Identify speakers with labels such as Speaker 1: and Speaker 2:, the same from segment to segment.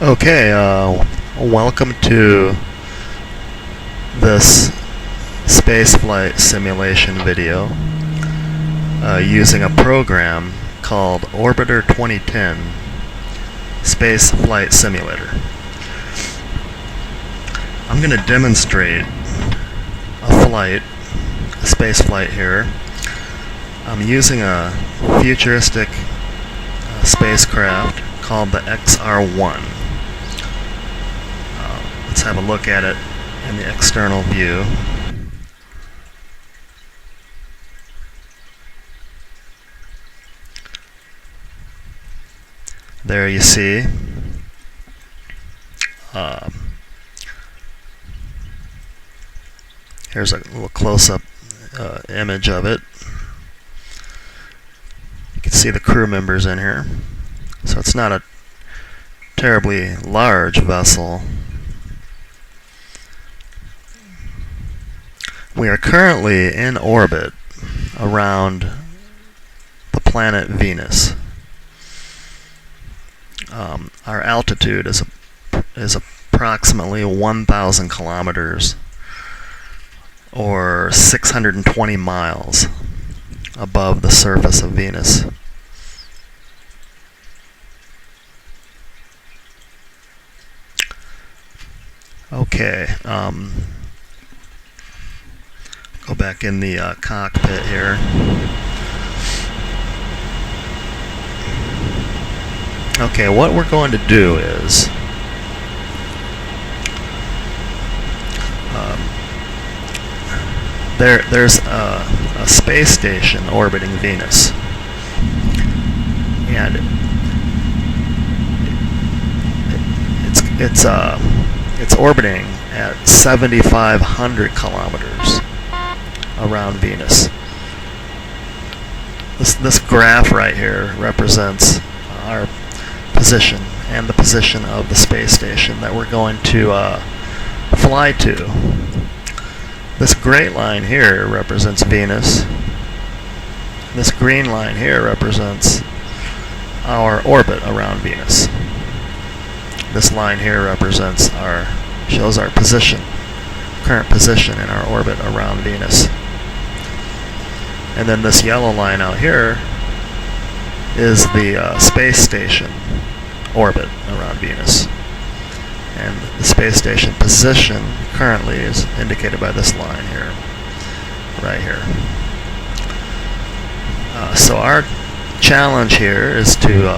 Speaker 1: Okay, welcome to this spaceflight simulation video using a program called Orbiter 2010 Space Flight Simulator. I'm going to demonstrate a space flight here. I'm using a futuristic spacecraft called the XR-1. Let's have a look at it in the external view. There you see here's a little close-up image of it. You can see the crew members in here. So it's not a terribly large vessel. We are currently in orbit around the planet Venus. Our altitude is approximately 1,000 kilometers or 620 miles above the surface of Venus. Okay, go back in the cockpit here. Okay, what we're going to do is there's a space station orbiting Venus, and it's orbiting at 7,500 kilometers around Venus. This graph right here represents our position and the position of the space station that we're going to fly to. This gray line here represents Venus. This green line here represents our orbit around Venus. This line here shows our position, current position in our orbit around Venus. And then this yellow line out here is the space station orbit around Venus. And the space station position currently is indicated by this line here, right here. So our challenge here is to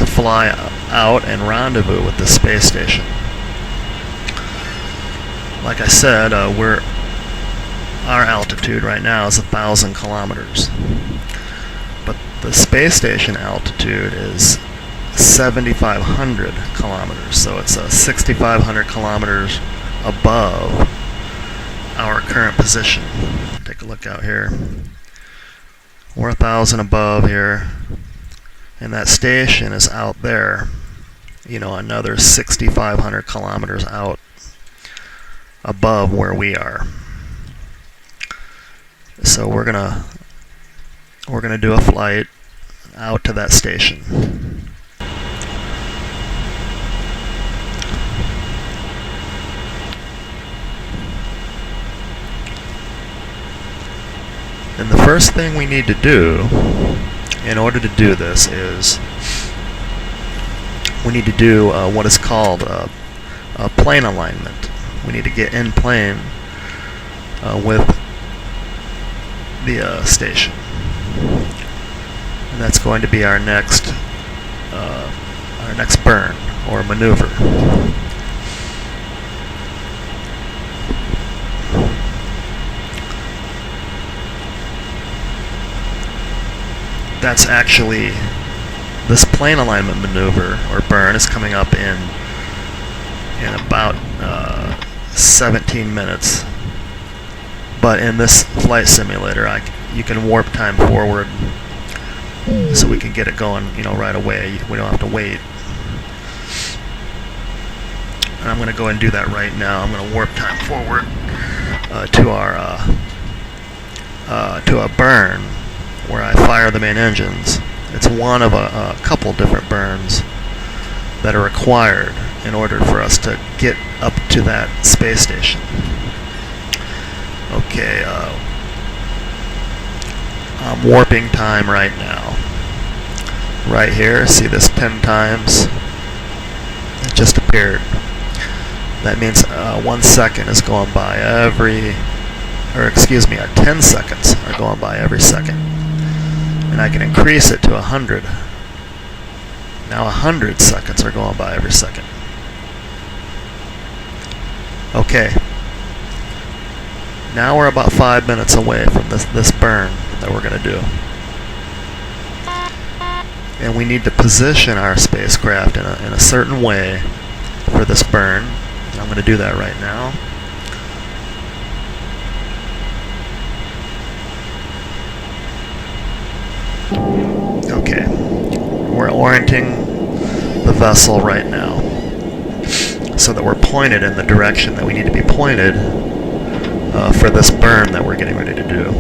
Speaker 1: fly out and rendezvous with the space station. Like I said, our altitude right now is 1,000 kilometers. But the space station altitude is 7,500 kilometers. So it's 6,500 kilometers above our current position. Take a look out here. We're 1,000 above here. And that station is out there, another 6,500 kilometers out above where we are. So we're gonna do a flight out to that station. And the first thing we need to do in order to do this is we need to do what is called a plane alignment. We need to get in plane with the station. And that's going to be our next burn or maneuver. That's actually, this plane alignment maneuver or burn is coming up in about 17 minutes. But in this flight simulator, you can warp time forward so we can get it going, right away. We don't have to wait. And I'm going to go ahead and do that right now. I'm going to warp time forward to a burn where I fire the main engines. It's one of a couple different burns that are required in order for us to get up to that space station. Okay, I'm warping time right now. Right here, see this 10 times? It just appeared. That means 1 second is going by every, 10 seconds are going by every second. And I can increase it to 100. Now 100 seconds are going by every second. Okay. Now we're about 5 minutes away from this burn that we're going to do. And we need to position our spacecraft in a certain way for this burn. I'm going to do that right now. Okay. We're orienting the vessel right now so that we're pointed in the direction that we need to be pointed for this burn that we're getting ready to do.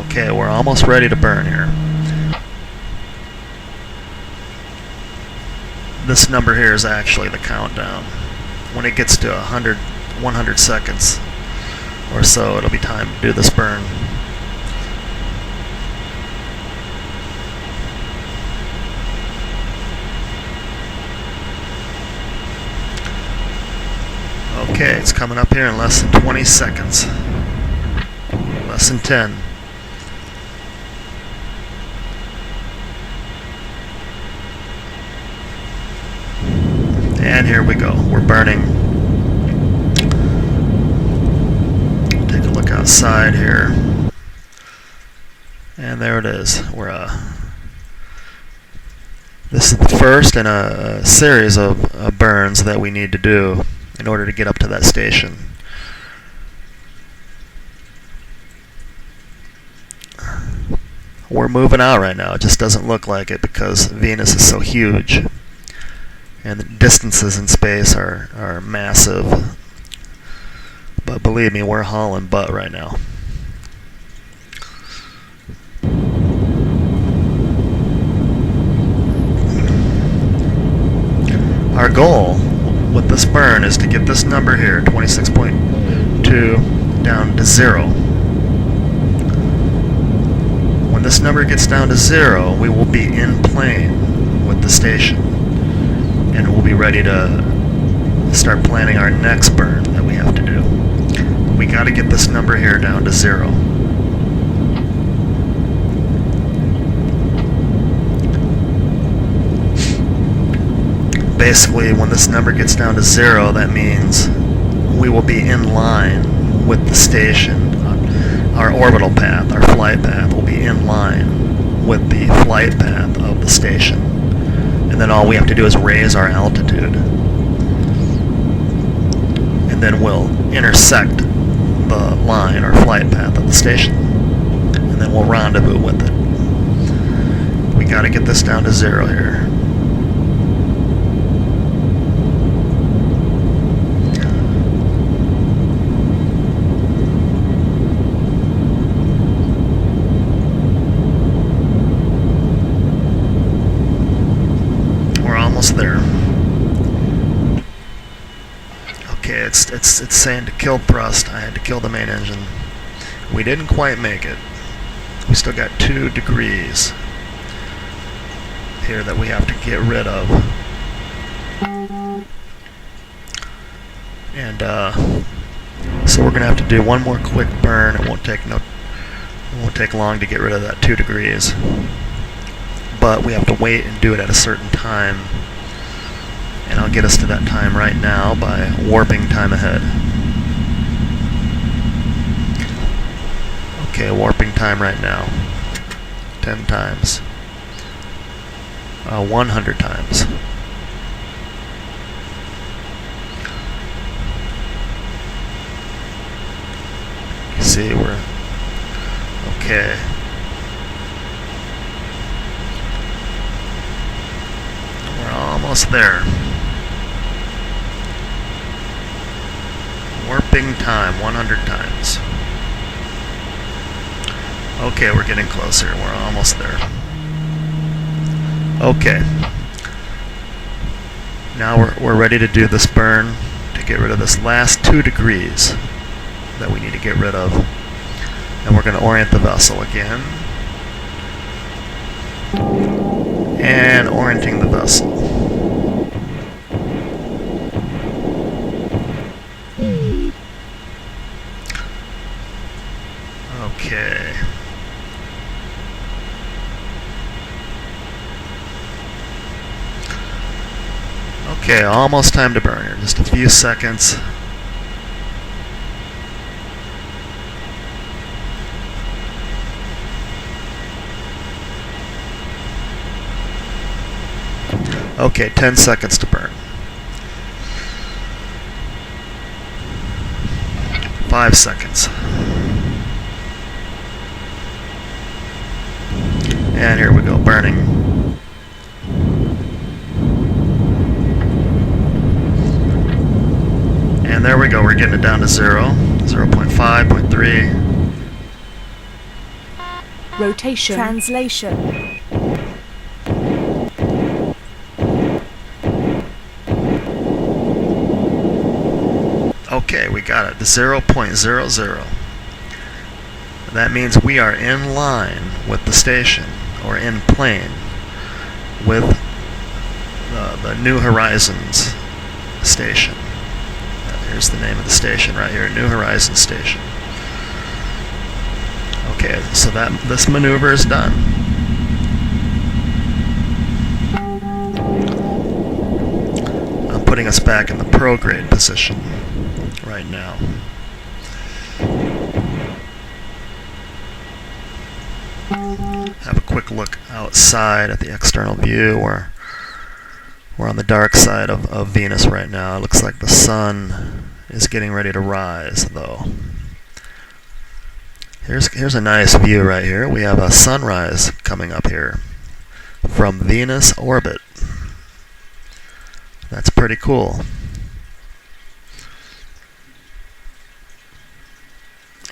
Speaker 1: Okay, we're almost ready to burn here. This number here is actually the countdown. When it gets to 100 seconds or so, it'll be time to do this burn. Okay, it's coming up here in less than 20 seconds. Less than 10. And here we go. We're burning. Take a look outside here. And there it is. This is the first in a series of burns that we need to do in order to get up to that station. We're moving out right now. It just doesn't look like it because Venus is so huge. And the distances in space are massive. But believe me, we're hauling butt right now. Our goal with this burn is to get this number here, 26.2, down to 0. When this number gets down to 0, we will be in plane with the station. And we'll be ready to start planning our next burn that we have to do. We got to get this number here down to 0. Basically, when this number gets down to 0, that means we will be in line with the station. Our orbital path, our flight path, will be in line with the flight path of the station. And then all we have to do is raise our altitude. And then we'll intersect the line or flight path of the station. And then we'll rendezvous with it. We got to get this down to 0 here. There. Okay, it's saying to kill thrust. I had to kill the main engine. We didn't quite make it. We still got 2 degrees here that we have to get rid of. And so we're gonna have to do one more quick burn. It won't take long to get rid of that 2 degrees. But we have to wait and do it at a certain time. And I'll get us to that time right now by warping time ahead. Okay, warping time right now. 10 times. 100 times. You see, we're... Okay. We're almost there. Warping time 100 times. Okay, we're getting closer. We're almost there. Okay. Now we're ready to do this burn to get rid of this last 2 degrees that we need to get rid of. And we're going to orient the vessel again. And orienting the vessel. Okay. Okay, almost time to burn here. Just a few seconds. Okay, 10 seconds to burn. 5 seconds. And here we go, burning. And there we go, we're getting it down to 0. 0.5, 0.3.
Speaker 2: Rotation. Translation.
Speaker 1: Okay, we got it, 0.00. That means we are in line with the station, or in plane, with the New Horizons station. Here's the name of the station right here, New Horizons Station. Okay, so this maneuver is done. I'm putting us back in the prograde position right now. Have a quick look outside at the external view. We're on the dark side of Venus right now. It looks like the sun is getting ready to rise, though. Here's a nice view right here. We have a sunrise coming up here from Venus orbit. That's pretty cool.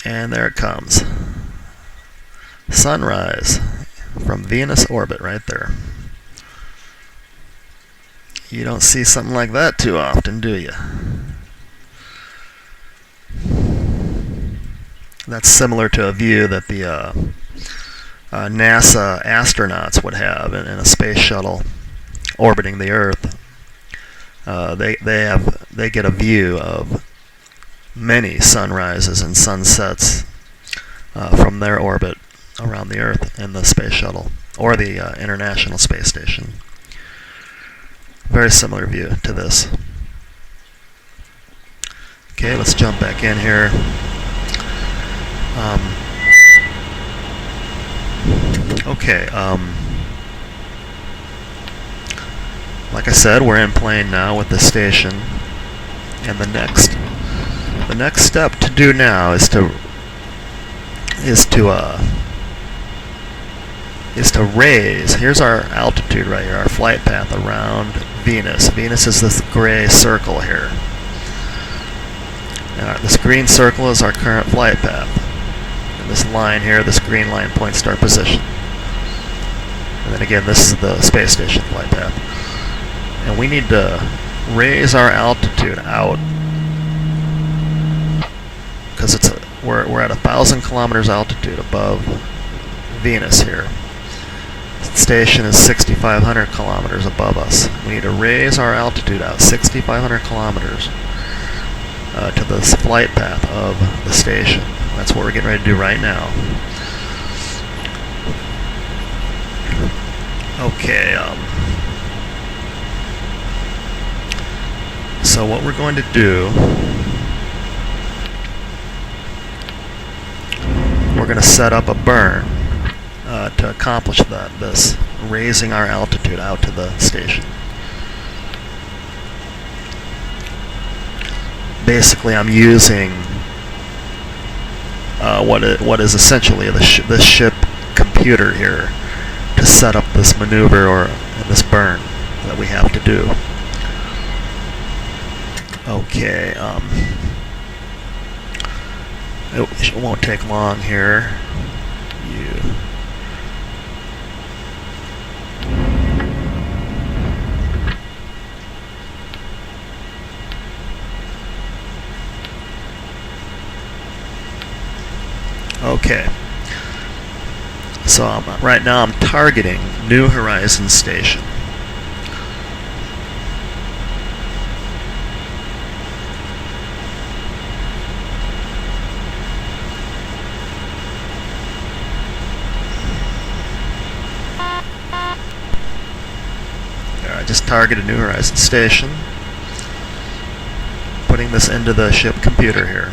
Speaker 1: And there it comes. Sunrise from Venus orbit right there. You don't see something like that too often, do you? That's similar to a view that the NASA astronauts would have in a space shuttle orbiting the Earth. They get a view of many sunrises and sunsets from their orbit around the Earth in the space shuttle or the International Space Station. Very similar view to this. Okay, let's jump back in here. Like I said, we're in plane now with the station, and the next step to do now is to raise. Here's our altitude right here, our flight path around Venus. Venus is this gray circle here. Now, this green circle is our current flight path. And this line here, this green line, points to our position. And then again, this is the space station flight path. And we need to raise our altitude out because we're at 1,000 kilometers altitude above Venus here. The station is 6,500 kilometers above us. We need to raise our altitude out 6,500 kilometers to the flight path of the station. That's what we're getting ready to do right now. Okay, so what we're going to do, we're going to set up a burn to accomplish this raising our altitude out to the station. Basically, I'm using what is essentially this ship computer here to set up this maneuver or this burn that we have to do. Okay. It won't take long here. Okay. So right now I'm targeting New Horizons Station. There, I just targeted New Horizons Station. Putting this into the ship computer here.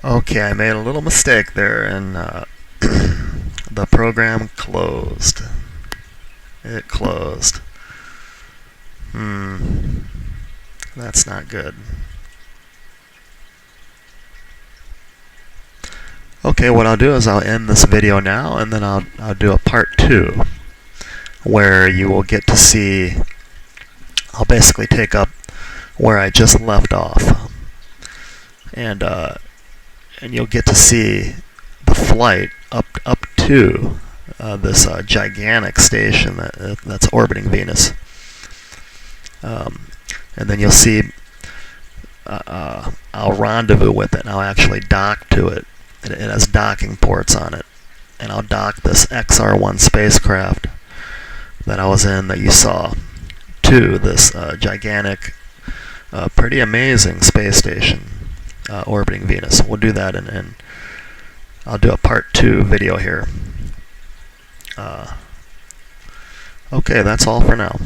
Speaker 1: Okay, I made a little mistake there, and the program closed. It closed. That's not good. Okay, what I'll do is I'll end this video now, and then I'll do a part 2, where you will get to see. I'll basically take up where I just left off, and you'll get to see the flight up to this gigantic station that's orbiting Venus, and then you'll see I'll rendezvous with it, and I'll actually dock to it. It has docking ports on it, and I'll dock this XR-1 spacecraft that I was in, that you saw, to this gigantic, pretty amazing space station orbiting Venus. We'll do that, and I'll do a part 2 video here. Okay, that's all for now.